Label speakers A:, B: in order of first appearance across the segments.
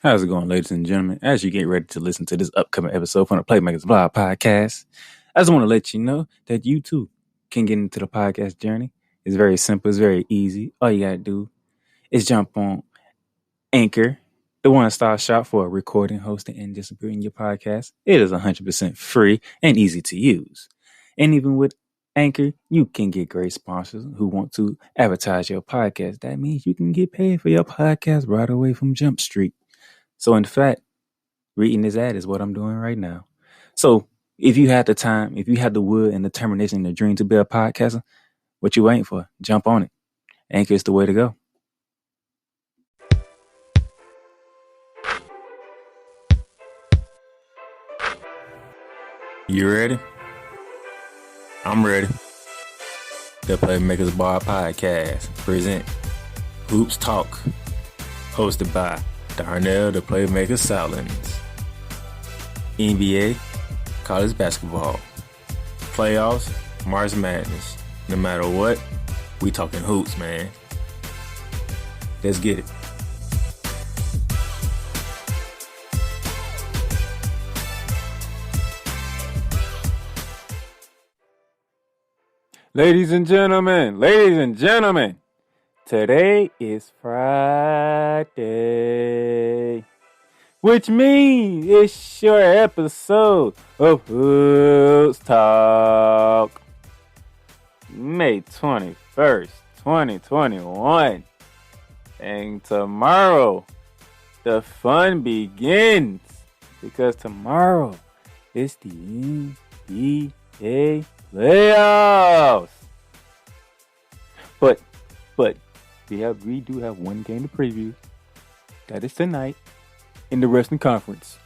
A: How's it going, ladies and gentlemen? As you get ready to listen to this upcoming episode from the Playmakers Blog Podcast, I just want to let you know that you too can get into the podcast journey. It's very simple. It's very easy. All you got to do is jump on Anchor, the one-stop shop for recording, hosting, and distributing your podcast. It is 100% free and easy to use. And even with Anchor, you can get great sponsors who want to advertise your podcast. That means you can get paid for your podcast right away from Jump Street. So in fact, reading this ad is what I'm doing right now. So if you had the time, if you had the will and determination and the dream to be a podcaster, what you waiting for? Jump on it. Anchor is the way to go. You ready? I'm ready. The Playmakers Bar Podcast present Hoops Talk, hosted by Darnell the Playmaker Salins. NBA, college basketball, playoffs, March Madness. No matter what, we talking hoops, man. Let's get it. Ladies and gentlemen, today is Friday, which means it's your episode of Hoops Talk, May 21st, 2021. And tomorrow, the fun begins, because tomorrow is the NBA playoffs. But we do have one game to preview. That is tonight in the Western Conference.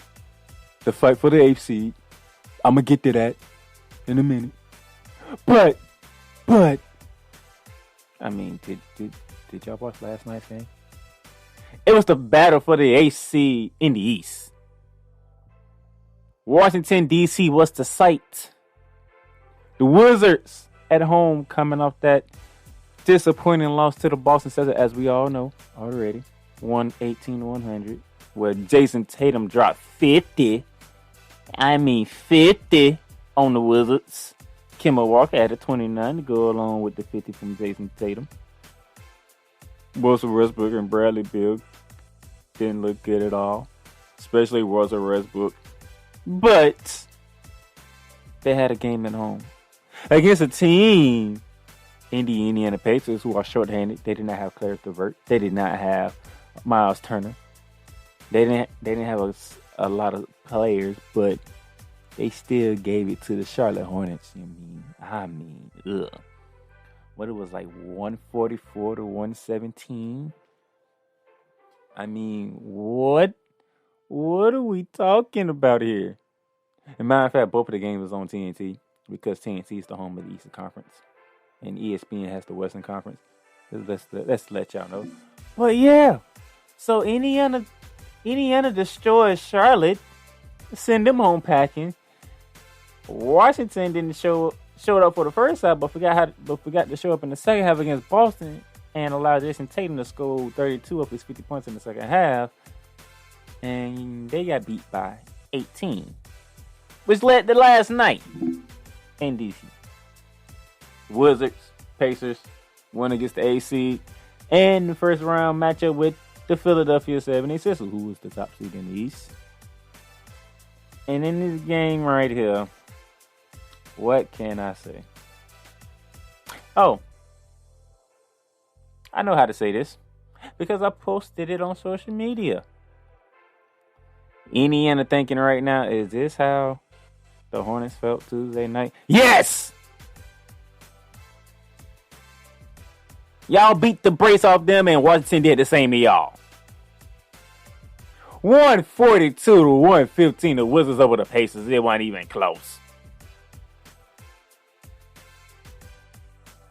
A: The fight for the 8th seed. I'm gonna get to that in a minute. But I mean, did y'all watch last night's game? It was the battle for the 8th seed in the East. Washington, D.C. was the site. The Wizards at home coming off that disappointing loss to the Boston Celtics, as we all know already. 118-100, where Jason Tatum dropped 50. I mean 50 on the Wizards. Kemba Walker added 29 to go along with the 50 from Jason Tatum. Russell Westbrook and Bradley Beal didn't look good at all, especially Russell Westbrook. But they had a game at home against a team in the Indiana Pacers who are shorthanded. They did not have Claire Levert. They did not have Miles Turner. They didn't have a lot of players, but they still gave it to the Charlotte Hornets. I mean, what, it was like 144 to 117. I mean, what are we talking about here? As a matter of fact, both of the games was on TNT, because TNT is the home of the Eastern Conference and ESPN has the Western Conference. Let's let y'all know. But yeah, so Indiana destroyed Charlotte, send them home packing. Washington didn't showed up for the first half, but forgot to show up in the second half against Boston and allowed Jason Tatum to score 32 of his 50 points in the second half, and they got beat by 18, which led to last night in DC. Wizards, Pacers won against the AC, and the first round matchup with the Philadelphia 76ers, who was the top seed in the East. And in this game right here, what can I say? Oh, I know how to say this because I posted it on social media. Indiana thinking right now, is this how the Hornets felt Tuesday night? Yes! Y'all beat the brace off them, and Washington did the same to y'all. 142 to 115, the Wizards over the Pacers. It wasn't even close.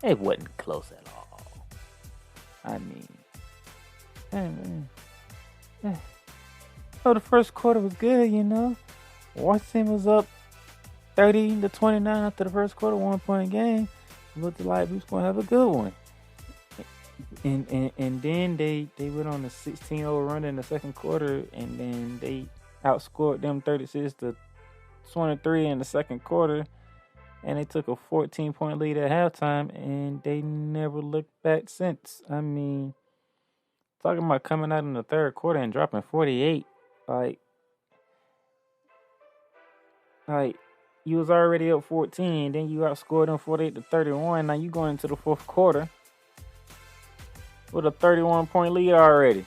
A: It wasn't close at all. I mean, the first quarter was good, Washington was up 30 to 29 after the first quarter, 1 point game. Looked like we was going to have a good one. And then they went on a 16-0 run in the second quarter, and then they outscored them 36-23 in the second quarter, and they took a 14-point lead at halftime, and they never looked back since. I mean, talking about coming out in the third quarter and dropping 48, like you was already up 14, then you outscored them 48-31. Now you going into the fourth quarter with a 31-point lead already.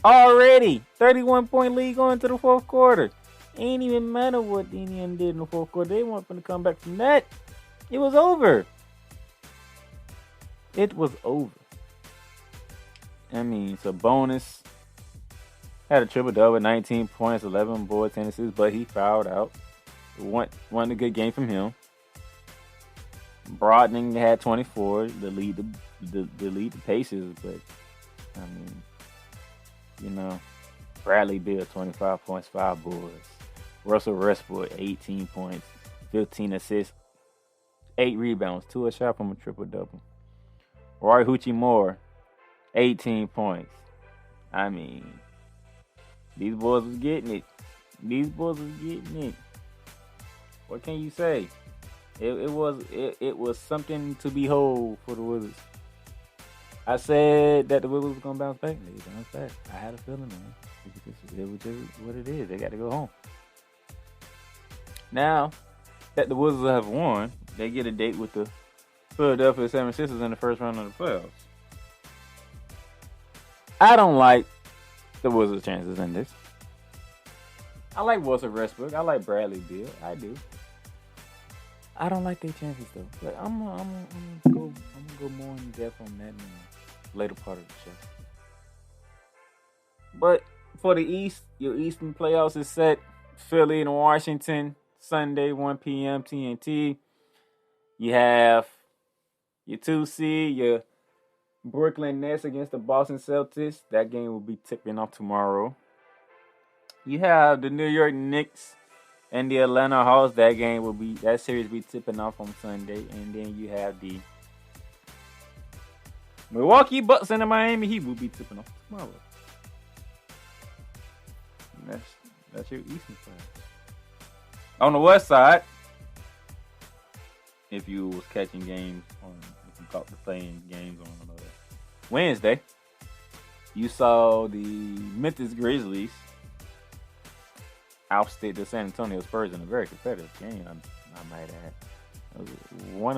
A: 31-point lead going to the fourth quarter. Ain't even matter what the Indians did in the fourth quarter. They weren't going to come back from that. It was over. I mean, it's a bonus. Had a triple-double, 19 points, 11 boards, 10 assists, but he fouled out. Won a good game from him. Broadening had 24 to lead the Pacers, but I mean, Bradley Beal 25 points, 5 boards. Russell Westbrook 18 points, 15 assists, 8 rebounds, 2 a shot from a triple-double. Roy Hachimura 18 points. I mean, these boys was getting it. What can you say? It was something to behold for the Wizards. I said that the Wizards was gonna bounce back. They bounced back. I had a feeling, man. It was just what it is. They got to go home. Now that the Wizards have won, they get a date with the Philadelphia 76ers in the first round of the playoffs. I don't like the Wizards' chances in this. I like Russell Westbrook. I like Bradley Beal. I do. I don't like their chances though. But I'm gonna go more in depth on that in the later part of the show. But for the East, your Eastern playoffs is set. Philly and Washington, Sunday, 1 p.m. TNT. You have your 2 seed, your Brooklyn Nets against the Boston Celtics. That game will be tipping off tomorrow. You have the New York Knicks and the Atlanta Hawks. That series will be tipping off on Sunday. And then you have the Milwaukee Bucks and the Miami Heat will be tipping off tomorrow. And that's your Eastern playoffs. On the West side, if you was catching games if you caught the playing games on Wednesday, you saw the Memphis Grizzlies ousted the San Antonio Spurs in a very competitive game. I might add, it was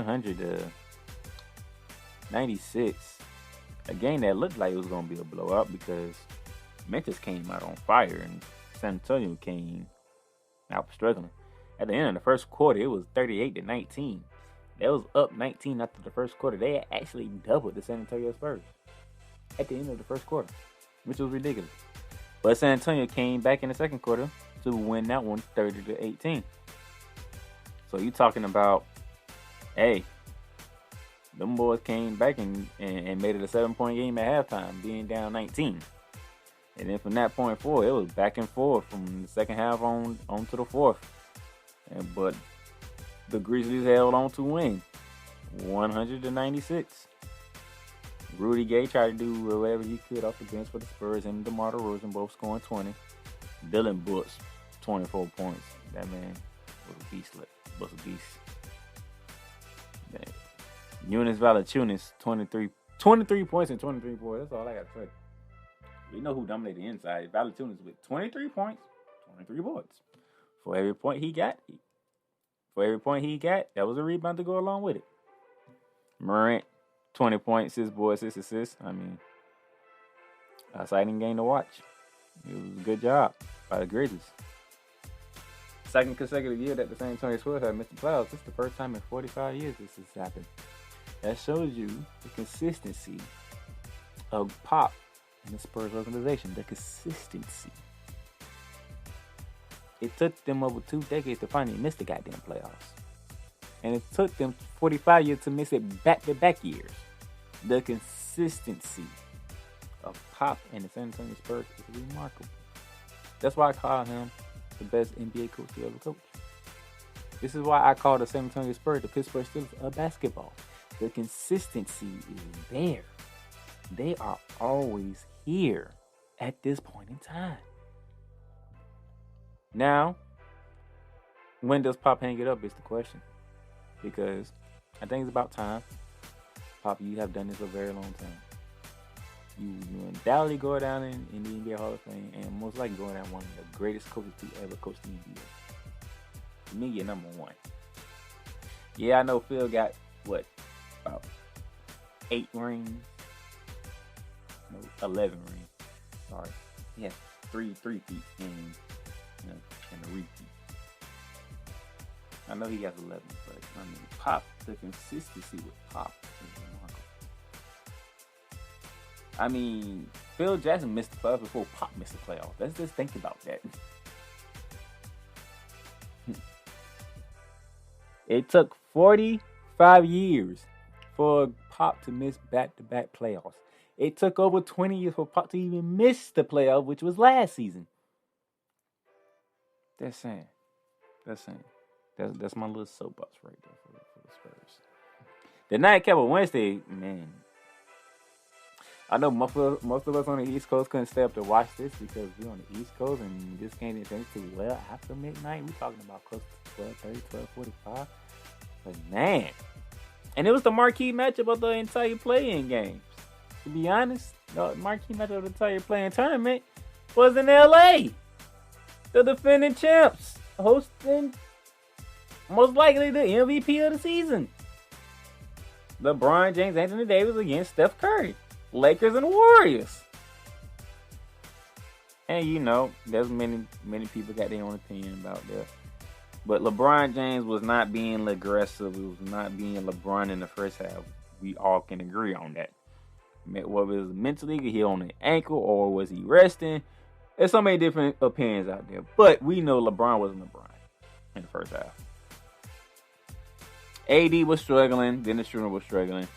A: 100-96. A game that looked like it was going to be a blowout because Memphis came out on fire and San Antonio came out struggling. At the end of the first quarter, it was 38-19. They was up 19 after the first quarter. They had actually doubled the San Antonio Spurs at the end of the first quarter, which was ridiculous. But San Antonio came back in the second quarter to win that one 30-18. So you talking about, hey, them boys came back and made it a 7-point game at halftime, being down 19. And then from that point forward, it was back and forth from the second half on to the fourth. But the Grizzlies held on to win 100-96. Rudy Gay tried to do whatever he could off the bench for the Spurs, and DeMar DeRozan both scoring 20. Dylan Brooks, 24 points. That man was a beast. Eunice Valanciunas, 23 points and 23 boards. That's all I got to say. We know who dominated the inside. Valanciunas with 23 points, 23 boards. For every point he got, that was a rebound to go along with it. Morant, 20 points, 6 boards, 6 assists. I mean, exciting game to watch. It was a good job by the Grizzlies. Second consecutive year that the San Antonio Spurs have missed the playoffs. This is the first time in 45 years this has happened. That shows you the consistency of Pop in the Spurs organization. The consistency. It took them over 2 decades to finally miss the goddamn playoffs. And it took them 45 years to miss it back-to-back years. The consistency of Pop and the San Antonio Spurs is remarkable. That's why I call him the best NBA coach to ever coach. This is why I call the San Antonio Spurs the Pittsburgh Steelers of basketball. The consistency is there. They are always here at this point in time. Now, when does Pop hang it up is the question. Because I think it's about time. Pop, you have done this a very long time. You undoubtedly go down in the NBA Hall of Fame and most likely going down one of the greatest coaches to ever coach the NBA. To me, you're number one. Yeah, I know Phil got, about 8 rings? No, 11 rings. Sorry. He has three feet in the repeat. I know he has 11, but I mean, Pop, the consistency with Pop is remarkable. I mean, Phil Jackson missed the playoffs before Pop missed the playoffs. Let's just think about that. It took 45 years for Pop to miss back-to-back playoffs. It took over 20 years for Pop to even miss the playoff, which was last season. That's saying. That's my little soapbox right there for the Spurs. The nightcap on Wednesday, man. I know most of us on the East Coast couldn't stay up to watch this because we're on the East Coast and this game didn't finish too well after midnight. We're talking about close to 12:30, 12:45. But man, and it was the marquee matchup of the entire play-in games. To be honest, the marquee matchup of the entire play-in tournament was in LA. The defending champs hosting most likely the MVP of the season. LeBron James, Anthony Davis against Steph Curry. Lakers and Warriors. And you know, there's many people got their own opinion about that. But LeBron James was not being aggressive. It was not being LeBron in the first half. We all can agree on that. Whether it was mentally, he on an ankle, or was he resting? There's so many different opinions out there. But we know LeBron wasn't LeBron in the first half. AD was struggling. Dennis Schroeder was struggling.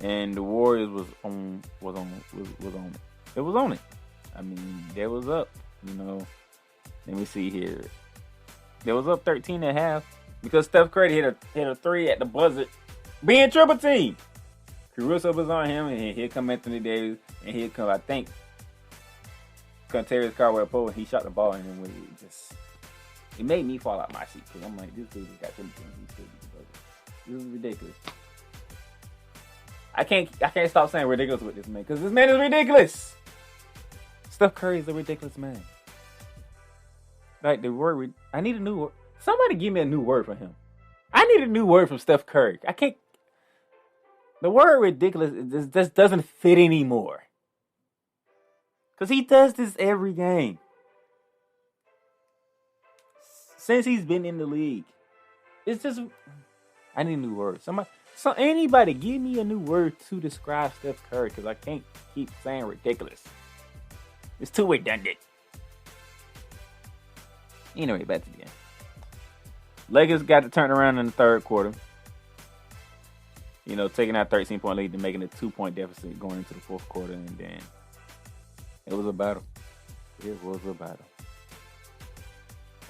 A: And the Warriors was on it. It was on it. I mean, they was up. You know, let me see here. They was up 13 and a half because Steph Curry hit a 3 at the buzzer, being triple team. Caruso was on him, and here come Anthony Davis, and here come, I think, Contarius Caldwell-Pope, and he shot the ball, and then it made me fall out my seat because I'm like, this dude just got triple team. He still beat the buzzer. This is ridiculous. I can't stop saying ridiculous with this man because this man is ridiculous. Steph Curry is a ridiculous man. Like the word, I need a new word. Somebody give me a new word for him. I need a new word from Steph Curry. I can't. The word ridiculous just doesn't fit anymore. Because he does this every game. Since he's been in the league. It's just, I need a new word. Anybody give me a new word to describe Steph Curry because I can't keep saying ridiculous. It's too redundant. Anyway, back to the game. Lakers got to turn around in the third quarter. You know, taking that 13-point lead and making a 2-point deficit going into the fourth quarter. And then it was a battle. It was a battle.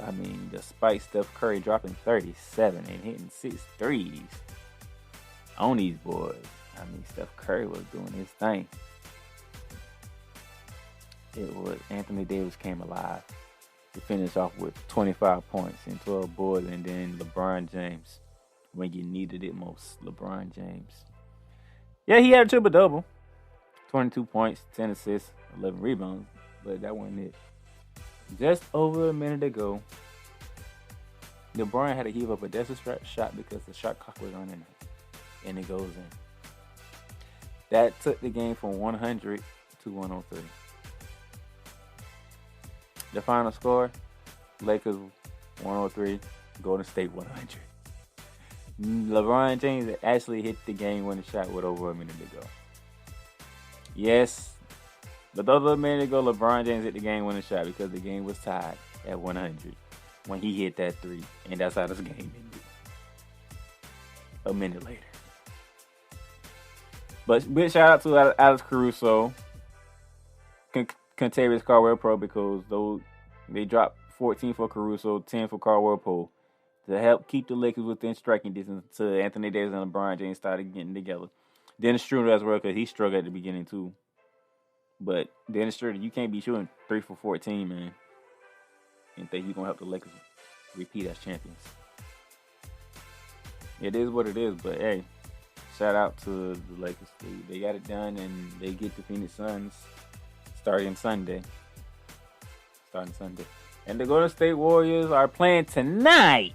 A: I mean, despite Steph Curry dropping 37 and hitting 6 threes on these boys, I mean, Steph Curry was doing his thing. It was Anthony Davis came alive to finish off with 25 points and 12 boards, and then LeBron James when you needed it most. LeBron James. Yeah, he had a triple-double. 22 points, 10 assists, 11 rebounds, but that wasn't it. Just over a minute ago, LeBron had to heave up a desperate shot because the shot clock was running out, and it goes in. That took the game from 100 to 103. The final score, Lakers 103, Golden State 100. LeBron James actually hit the game-winning shot with over a minute to go. Yes, but over a minute ago, LeBron James hit the game-winning shot because the game was tied at 100 when he hit that 3, and that's how this game ended. A minute later. But big shout out to Alex Caruso, Contarius Caldwell-Pope, because they dropped 14 for Caruso, 10 for Caldwell-Pope to help keep the Lakers within striking distance until Anthony Davis and LeBron James started getting together. Dennis Schroeder as well, because he struggled at the beginning too. But Dennis Schroeder, you can't be shooting 3 for 14, man, and think you're gonna help the Lakers repeat as champions. It is what it is, but hey, shout out to the Lakers. They got it done, and they get the Phoenix Suns starting Sunday. And the Golden State Warriors are playing tonight.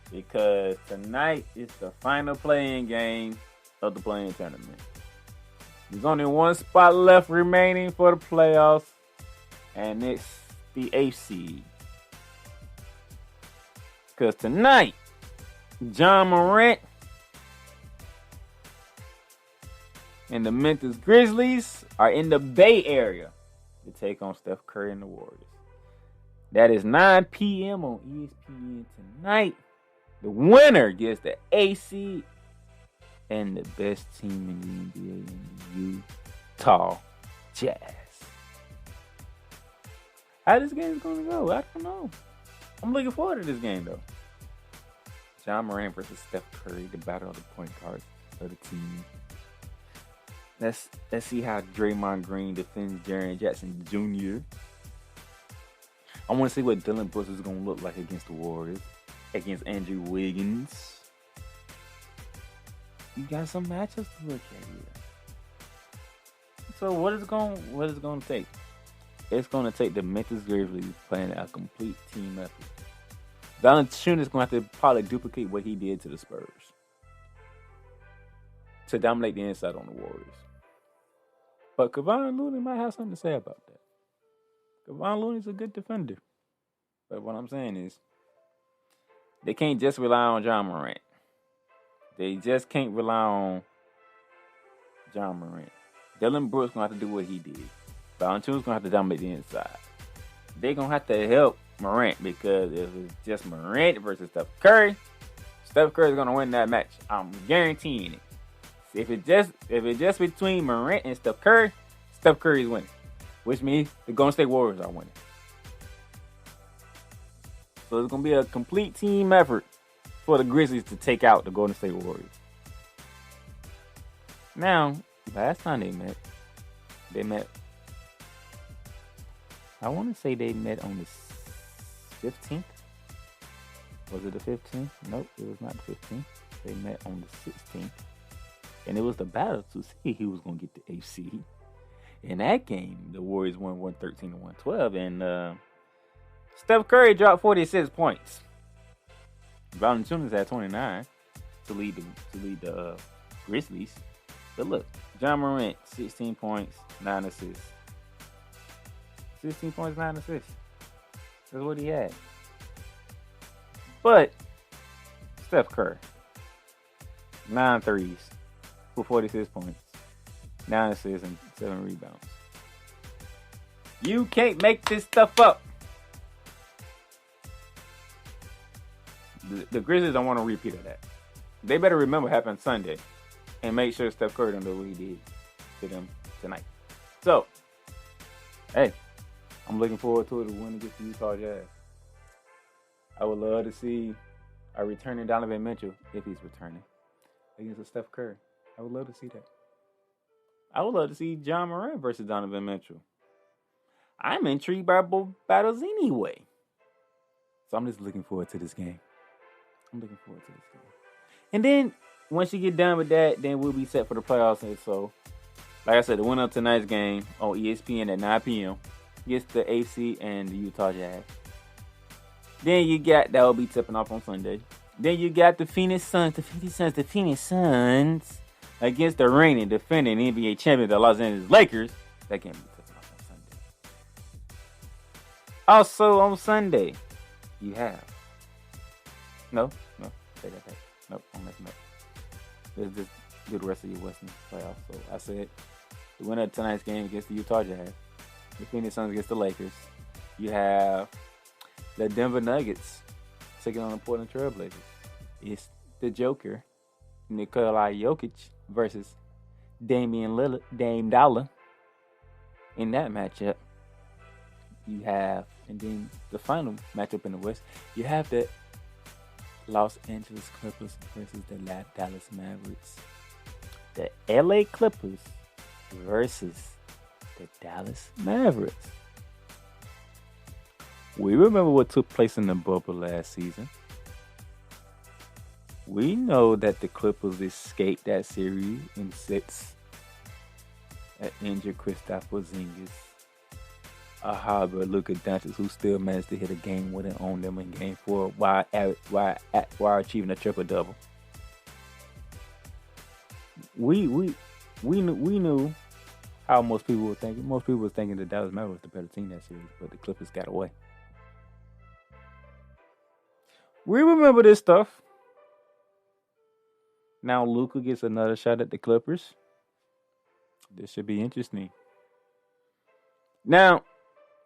A: Because tonight is the final play-in game of the play-in tournament. There's only one spot left remaining for the playoffs, and it's the 8th seed. Because tonight, Ja Morant and the Memphis Grizzlies are in the Bay Area to take on Steph Curry and the Warriors. That is 9 p.m. on ESPN tonight. The winner gets the 8th seed and the best team in the NBA in the Utah Jazz. How this game is going to go, I don't know. I'm looking forward to this game, though. Ja Morant versus Steph Curry, the battle of the point guards of the team. Let's see how Draymond Green defends Jaren Jackson Jr. I want to see what Dylan Brooks is going to look like against the Warriors, against Andrew Wiggins. You got some matchups to look at here. So what is it going to take? It's going to take the Memphis Grizzlies playing a complete team effort. Valanciunas is going to have to probably duplicate what he did to the Spurs to dominate the inside on the Warriors. But Kevon Looney might have something to say about that. Kevon Looney's a good defender. But what I'm saying is, they can't just rely on Ja Morant. They just can't rely on Ja Morant. Dylan Brooks going to have to do what he did. Valanciunas going to have to dominate the inside. They're going to have to help Morant, because if it's just Morant versus Steph Curry is going to win that match. I'm guaranteeing it. If it's just between Morant and Steph Curry is winning, which means the Golden State Warriors are winning. So it's going to be a complete team effort for the Grizzlies to take out the Golden State Warriors. Now, last time they met. I want to say they met on the 15th. Was it the 15th? Nope, it was not the 15th. They met on the 16th. And it was the battle to see who was going to get the 8th seed. In that game, the Warriors won 113 to 112. And Steph Curry dropped 46 points. Valanciunas had 29 to lead the Grizzlies. But look, Ja Morant, 16 points, 9 assists. 16 points, 9 assists. That's what he had. But Steph Curry, 9 threes for 46 points, 9 assists, and 7 rebounds. You can't make this stuff up. The Grizzlies don't want a repeat of that. They better remember what happened Sunday and make sure Steph Curry don't do what he did to them tonight. So, hey, I'm looking forward to it to win against the Utah Jazz. I would love to see a returning Donovan Mitchell, if he's returning, against a Steph Curry. I would love to see that. I would love to see Ja Morant versus Donovan Mitchell. I'm intrigued by both battles anyway. So I'm just looking forward to this game. And then, once you get done with that, then we'll be set for the playoffs. And so, like I said, the winner of tonight's game on ESPN at 9 p.m. gets the 8th seed and the Utah Jazz. Then you got, that will be tipping off on Sunday. Then you got the Phoenix Suns against the reigning, defending NBA champions, the Los Angeles Lakers. That game will be tipping off on Sunday. Also on Sunday, you have. No, take that back. Nope, I'm messing up. Let's just do the rest of your Western playoffs. So I said the winner of tonight's game against the Utah Jazz. The Phoenix Suns against the Lakers. You have the Denver Nuggets taking on the Portland Trail Blazers. It's the Joker, Nikola Jokic versus Damian Lillard, Dame Dollar. In that matchup, you have, and then the final matchup in the West, you have the Los Angeles Clippers versus the Dallas Mavericks. the LA Clippers versus the Dallas Mavericks. We remember what took place in the bubble last season. We know that the Clippers escaped that series in 6 at injured Kristaps Porzingis, a harbor Luka Doncic, who still managed to hit a game winner on them in Game 4 while achieving a triple double. We knew how most people were thinking. Most people were thinking the Dallas Mavericks was the better team that series, but the Clippers got away. We remember this stuff. Now Luka gets another shot at the Clippers. This should be interesting. Now,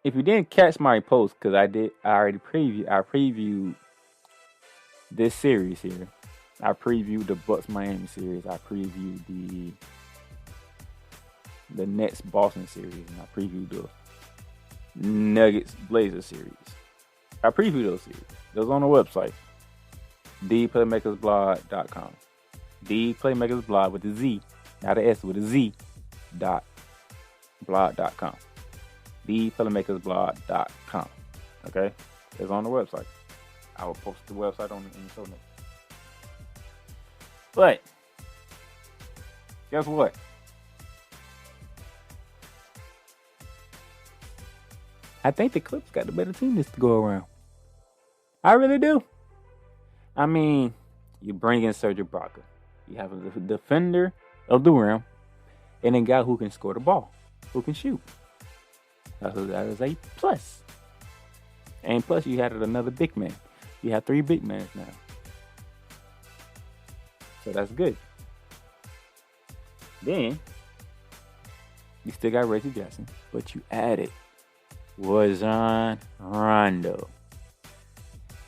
A: if you didn't catch my post, because I previewed this series here. I previewed the Bucks Miami series. I previewed the Nets Boston series, and I previewed the Nuggets Blazers series. I previewed those series. Those on the website, theplaymakersblog.com. theplaymakersblog with a Z, not a S, with a Z. blog.com. theplaymakersblog.com. Okay, it's on the website. I will post the website in the show notes. But guess what? I think the Clips got the better team this to go around. I really do. I mean, you bring in Serge Ibaka. You have a defender of the rim and a guy who can score the ball, who can shoot. That is a plus. And plus, you had another big man. You have 3 big men now. So that's good. Then, you still got Reggie Jackson, but you added Rajon Rondo.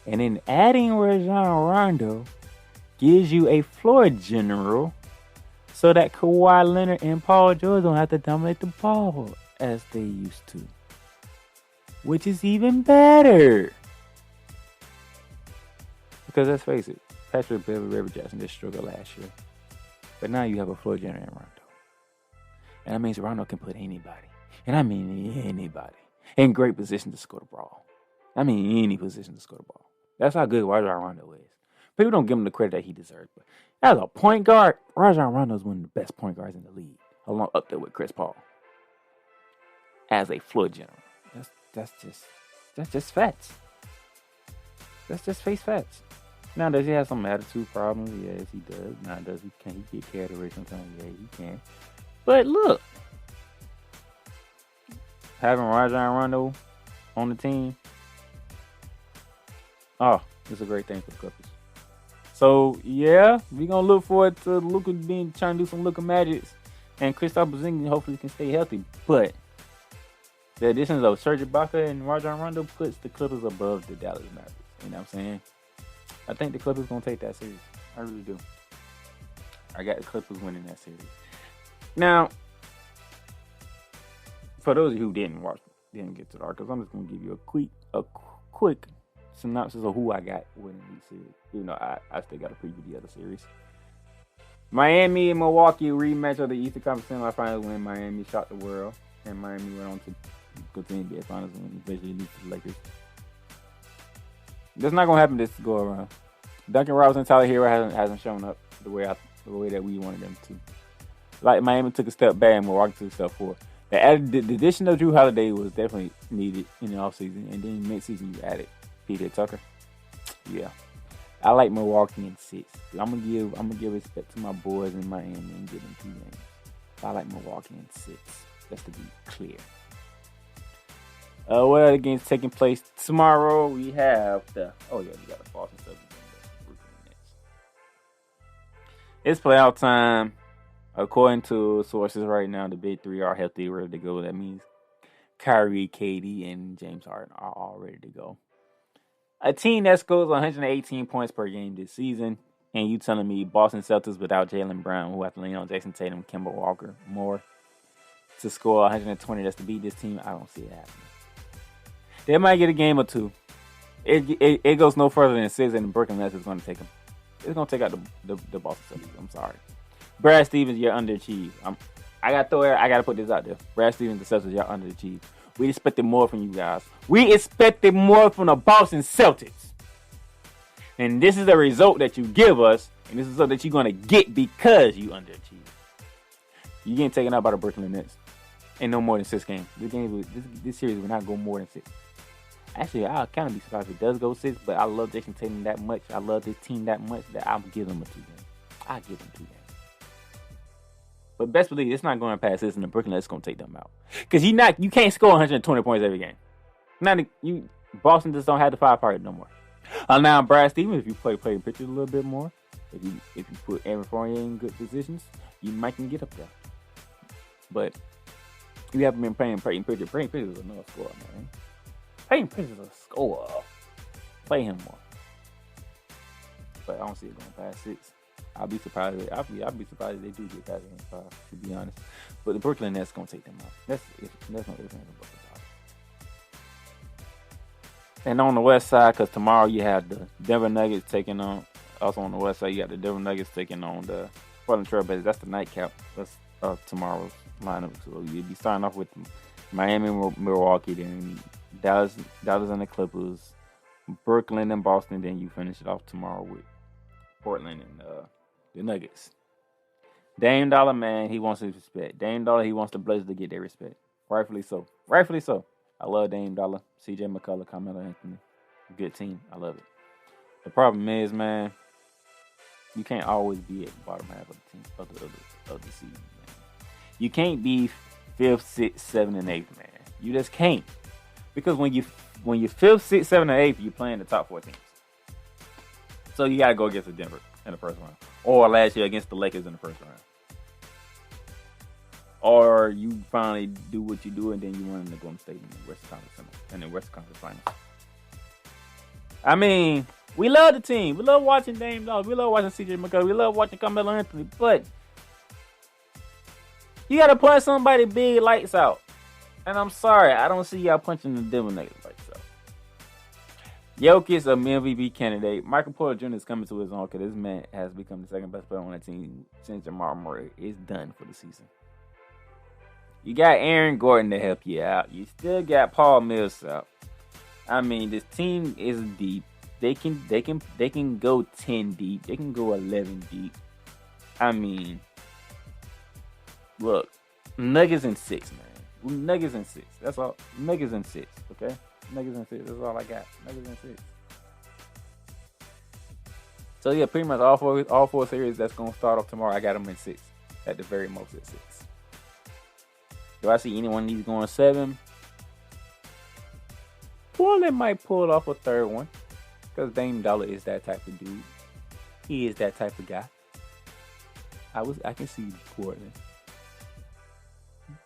A: And in adding Rajon Rondo gives you a floor general so that Kawhi Leonard and Paul George don't have to dominate the ball as they used to. Which is even better. Because let's face it, Patrick Beverly, Reggie Jackson just struggled last year. But now you have a floor general in Rondo. And that means Rondo can put anybody, and I mean anybody, in great position to score the ball. I mean any position to score the ball. That's how good Rajon Rondo is. People don't give him the credit that he deserves. But as a point guard, Rajon Rondo is one of the best point guards in the league, along up there with Chris Paul. As a floor general, that's just facts. That's just face facts. Now, does he have some attitude problems? Yes, he does. Now, can he get carried away sometimes? Yeah, he can. But look, having Rajon Rondo on the team, it's a great thing for the Clippers. So yeah, we're gonna look forward to Luka trying to do some Luka magics, and Kristaps Porzingis hopefully can stay healthy. But the additions of Serge Ibaka and Rajon Rondo puts the Clippers above the Dallas Mavericks. You know what I'm saying? I think the Clippers gonna take that series. I really do. I got the Clippers winning that series. Now, for those of you who didn't get to the articles, I'm just gonna give you a quick synopsis of who I got winning these series. You know, I still got to preview the other series. Miami and Milwaukee rematch of the Eastern Conference Semifinals when Miami shocked the world, and Miami went on to go to the NBA Finals and eventually lose to the Lakers. That's not gonna happen this go around. Duncan Robinson, Tyler Hero hasn't shown up the way that we wanted them to. Like Miami took a step back and Milwaukee took a step forward. The addition of Drew Holiday was definitely needed in the offseason, and then mid-season you added PJ Tucker. Yeah, I like Milwaukee in 6. I'm gonna give respect to my boys in Miami and give them 2 games. I like Milwaukee in 6. Just to be clear. What other games taking place tomorrow? We have we got the Boston Celtics and the Brooklyn Nets. It's playoff time. According to sources right now, the big 3 are healthy, ready to go. That means Kyrie, KD, and James Harden are all ready to go. A team that scores 118 points per game this season, and you telling me Boston Celtics without Jaylen Brown, who have to lean on Jason Tatum, Kemba Walker more to score 120 just to beat this team? I don't see it happening. They might get a game or 2. It goes no further than 6, and the Brooklyn Nets is going to take them. It's going to take out the Boston Celtics. I'm sorry. Brad Stevens, you're underachieved. I gotta put this out there. Brad Stevens, the Celtics, you're underachieved. We expected more from you guys. We expected more from the Boston Celtics. And this is the result that you give us, and this is something that you're gonna get because you underachieved. You getting taken out by the Brooklyn Nets. Ain't no more than 6 games. This series will not go more than 6. Actually, I'll kind of be surprised if it does go 6, but I love Jason Tatum that much. I love this team that much that I'll give them a 2 game. I'll give them 2 games. But best believe it's not going past this, and the Brooklyn Nets going to take them out. Because you can't score 120 points every game. Boston just don't have the firepower no more. Now, Brad Stevens, if you play pitches a little bit more, if you put Aaron Fournier in good positions, you might can get up there. But you haven't been playing Peyton Pritchard. Peyton Pritchard is another scorer, man. Peyton Pritchard is a scorer. Play him more. But I don't see it going past 6. I'll be surprised. I'll be surprised if they do get past 5, to be honest. But the Brooklyn Nets gonna take them out. That's no ifs, ands, or buts about it. And on the west side, because tomorrow you have the Denver Nuggets taking on. Also on the west side, you got the Denver Nuggets taking on the Portland Trail Blazers. That's the nightcap. That's tomorrow's lineup. So you'll be starting off with Miami, Milwaukee, then Dallas and the Clippers, Brooklyn and Boston. Then you finish it off tomorrow with Portland and the Nuggets. Dame Dollar, man, he wants his respect. Dame Dollar, he wants the Blazers to get their respect. Rightfully so. I love Dame Dollar, CJ McCullough, Carmelo Anthony. Good team. I love it. The problem is, man, you can't always be at the bottom half of the team of the season, man. You can't be 5th, 6th, 7th, and 8th, man. You just can't. Because when you're 5th, 6th, 7th, and 8th, you're playing the top 4 teams. So you gotta go against the Denver in the first round. Or last year against the Lakers in the first round. Or you finally do what you do and then you run into Golden State in the Western Conference Finals. I mean, we love the team. We love watching Dame Dollar. We love watching CJ McCullough. We love watching Carmelo Anthony. But you gotta punch somebody big lights out. And I'm sorry, I don't see y'all punching the Denver Nuggets lights out. Jokic, an MVP candidate. Michael Porter Jr. is coming to his own because this man has become the second best player on that team since Jamal Murray is done for the season. You got Aaron Gordon to help you out. You still got Paul Millsap. I mean, this team is deep. They can go 10 deep. They can go 11 deep. I mean, look, Nuggets in 6, man. Nuggets in 6. That's all. Nuggets in 6. Okay. Nuggets in 6. That's all I got. Nuggets in 6. So yeah, pretty much all four series that's gonna start off tomorrow. I got them in 6. At the very most at 6. Do I see anyone of these going 7? Portland might pull off a 3rd one. Because Dame Dollar is that type of dude. He is that type of guy. I can see Portland.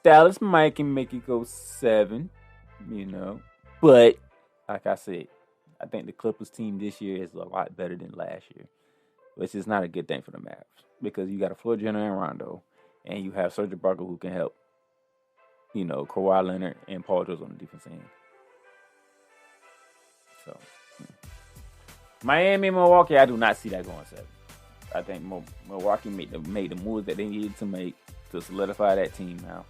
A: Dallas might can make it go 7. But like I said, I think the Clippers team this year is a lot better than last year. Which is not a good thing for the Mavs. Because you got a floor general in Rondo. And you have Serge Ibaka who can help. Kawhi Leonard and Paul George on the defense end. So, Miami and Milwaukee, I do not see that going 7. I think Milwaukee made the moves that they needed to make to solidify that team now.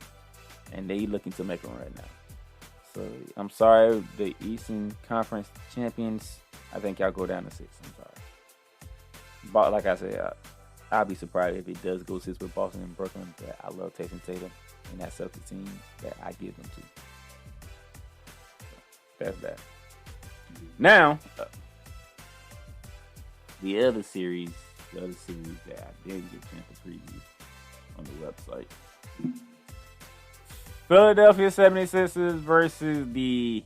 A: And they looking to make them right now. So, I'm sorry, the Eastern Conference champions, I think y'all go down to 6. I'm sorry. But like I said, I'll be surprised if it does go 6 with Boston and Brooklyn. But I love Jason Tatum and that Celtics team that I give them to. So, that's that. Now, the other series that I didn't get a chance to preview on the website. Philadelphia 76ers versus the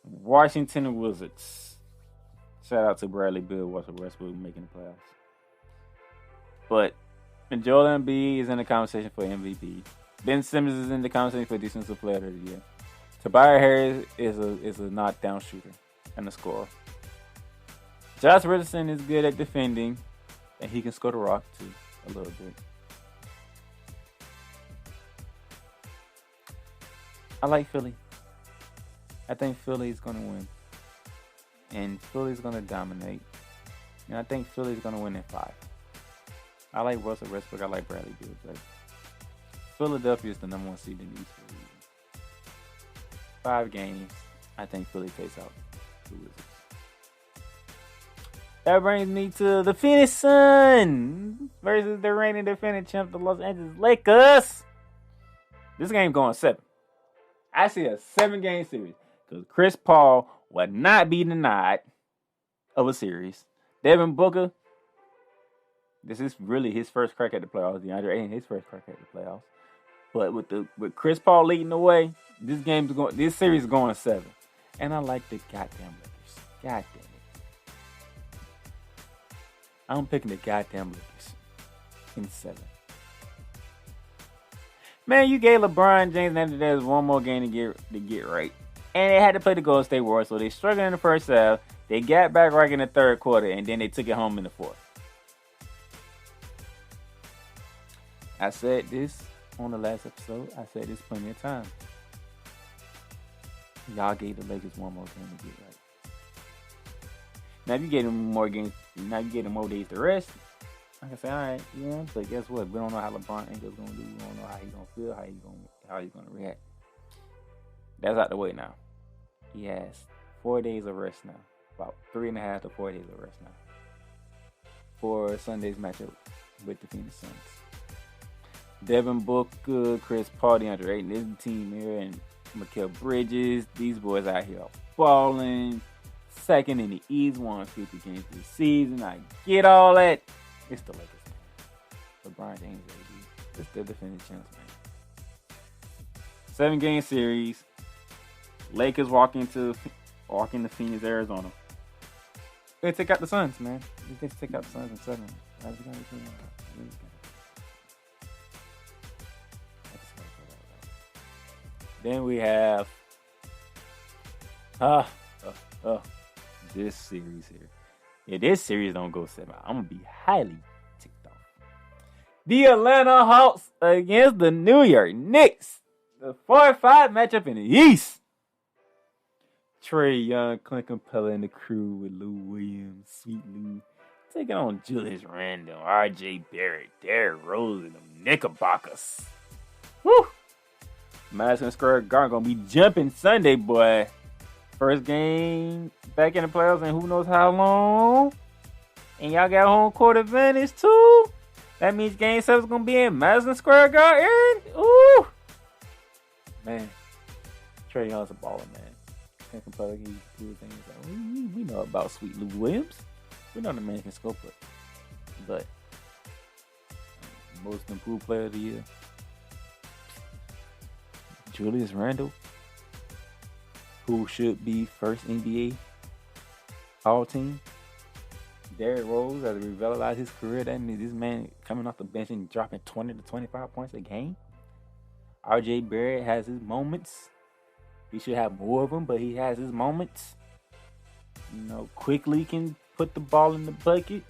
A: Washington Wizards. Shout out to Bradley Beal, Russell Westbrook making the playoffs. But Joel Embiid is in the conversation for MVP. Ben Simmons is in the conversation for Defensive Player of the Year. Tobias Harris is a knockdown shooter and a scorer. Josh Richardson is good at defending, and he can score the rock too a little bit. I like Philly. I think Philly is going to win. And Philly is going to dominate. And I think Philly is going to win in 5. I like Russell Westbrook. I like Bradley Beal. But Philadelphia is the number 1 seed in the East for a reason. 5 games. I think Philly takes out the Wizards. That brings me to the Phoenix Suns versus the reigning defending champ, the Los Angeles Lakers. This game going 7. I see a 7-game series because Chris Paul would not be denied of a series. Devin Booker, this is really his first crack at the playoffs. DeAndre Ayton, his first crack at the playoffs. But with Chris Paul leading the way, this series is going 7. And I like the goddamn Lakers. Goddamn it. I'm picking the goddamn Lakers in 7. Man, you gave LeBron James and there's one more game to get right. And they had to play the Golden State Warriors, so they struggled in the first half. They got back right in the third quarter, and then they took it home in the fourth. I said this on the last episode. I said this plenty of times. Y'all gave the Lakers one more game to get right. Now, if you get them more games, now you get them more days to rest. I can say, all right, yeah, but guess what? We don't know how LeBron James gonna do. We don't know how he's gonna feel, how he's gonna react. That's out the way now. He has 4 days of rest now, about 3.5 to 4 days of rest now for Sunday's matchup with the Phoenix Suns. Devin Booker, Chris Paul, DeAndre Ayton, this is the team here, and Mikal Bridges. These boys out here are balling. Second in the East, won 50 games this season. I get all that. It's the Lakers, man. LeBron James, baby. It's the defending champs, man. 7-game series. Lakers walk into Phoenix, Arizona. They take out the Suns, man. They take out the Suns in 7. Then we have this series here. Yeah, this series don't go 7. I'm gonna be highly ticked off. The Atlanta Hawks against the New York Knicks. The 4-5 matchup in the East. Trae Young, Clint Capella, and the crew with Lou Williams, Sweet Lou, taking on Julius Randle, R.J. Barrett, Derrick Rose, and the Knickerbockers. Woo! Madison Square Garden gonna be jumping Sunday, boy. First game back in the playoffs and who knows how long. And y'all got home court advantage too. That means game 7 is gonna be in Madison Square Garden. Ooh, man, Trae Young's a baller, man. Can't compare he do things like we know about Sweet Lou Williams. We know the man can scope it, but most improved player of the year, Julius Randle, who should be first NBA All-Team. Derrick Rose has revitalized his career. That means this man coming off the bench and dropping 20 to 25 points a game. R.J. Barrett has his moments. He should have more of them, but he has his moments. You know, quickly can put the ball in the bucket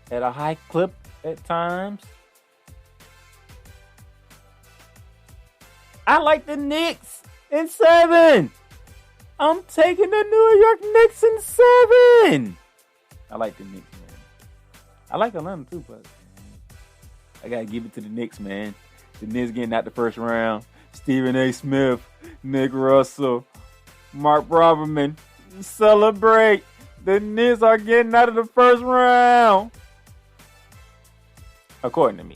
A: at a high clip at times. I like the Knicks in 7. I'm taking the New York Knicks in 7. I like the Knicks, man. I like Atlanta too, but I gotta give it to the Knicks, man. The Knicks getting out the first round. Stephen A. Smith, Nick Russell, Mark Roberman, celebrate. The Knicks are getting out of the first round. According to me.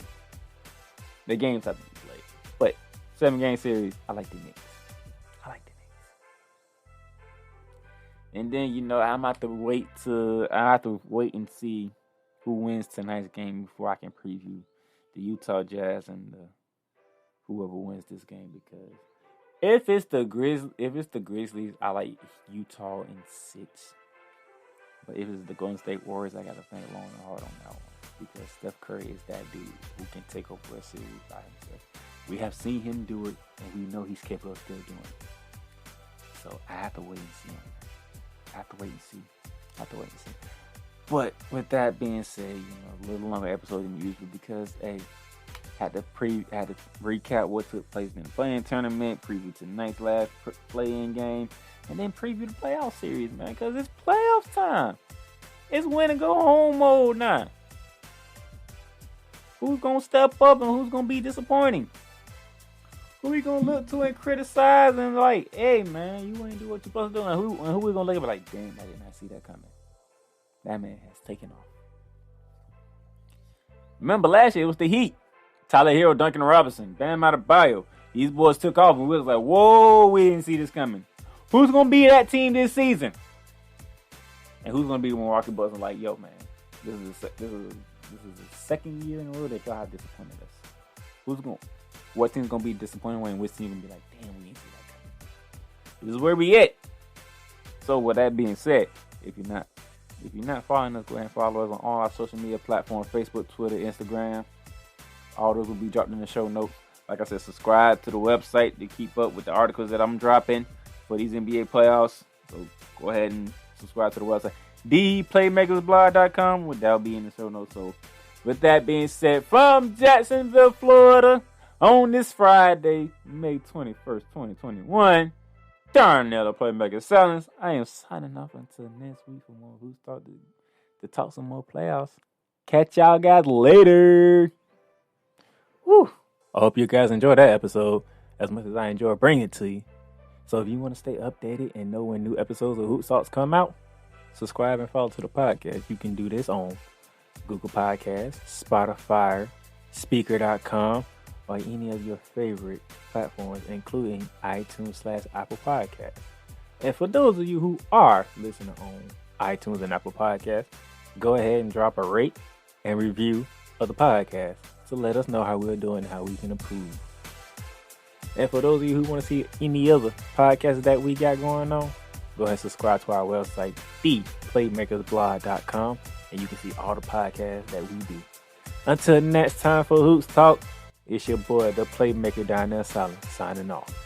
A: The games have to be played. But 7-game series, I like the Knicks. And then, you know, I have to wait and see who wins tonight's game before I can preview the Utah Jazz and whoever wins this game. Because if it's the Grizzlies, I like Utah in 6. But if it's the Golden State Warriors, I got to think long and hard on that one. Because Steph Curry is that dude who can take over a series by himself. We have seen him do it, and we know he's capable of still doing it. So I have to wait and see him. I have to wait and see. But with that being said, you know, a little longer episode than usual because had to recap what took place in the play-in tournament, preview tonight's last play-in game, and then preview the playoff series, man, because it's playoff time. It's win and go home mode now. Who's going to step up and who's going to be disappointing? Who we going to look to and criticize and like, hey, man, you ain't do what you're supposed to do. And who we going to look at like, damn, I did not see that coming. That man has taken off. Remember last year, it was the Heat. Tyler Hero, Duncan Robinson, Bam Adebayo. These boys took off and we was like, whoa, we didn't see this coming. Who's going to be that team this season? And who's going to be the Milwaukee Bucks and like, yo, man, this is the second year in a row that y'all have disappointed us. What team's going to be disappointed when which team going to be like, damn, we didn't see that coming. This is where we at. So with that being said, if you're not following us, go ahead and follow us on all our social media platforms, Facebook, Twitter, Instagram. All those will be dropped in the show notes. Like I said, subscribe to the website to keep up with the articles that I'm dropping for these NBA playoffs. So go ahead and subscribe to the website, theplaymakersblog.com. That'll be in the show notes. So with that being said, from Jacksonville, Florida, on this Friday, May 21st, 2021, Darnell, the Playmaker Silence. I am signing off until next week for more Who's Talk to talk some more playoffs. Catch y'all guys later. Woo. I hope you guys enjoyed that episode as much as I enjoy bringing it to you. So if you want to stay updated and know when new episodes of Hoop Salts come out, subscribe and follow to the podcast. You can do this on Google Podcasts, Spotify, Speaker.com, or any of your favorite platforms, including iTunes/Apple Podcasts. And for those of you who are listening on iTunes and Apple Podcasts, go ahead and drop a rate and review of the podcast to let us know how we're doing and how we can improve. And for those of you who want to see any other podcasts that we got going on, go ahead and subscribe to our website, theplaymakersblog.com, and you can see all the podcasts that we do. Until next time for Hoops Talk, it's your boy, the Playmaker Darnell Silence, signing off.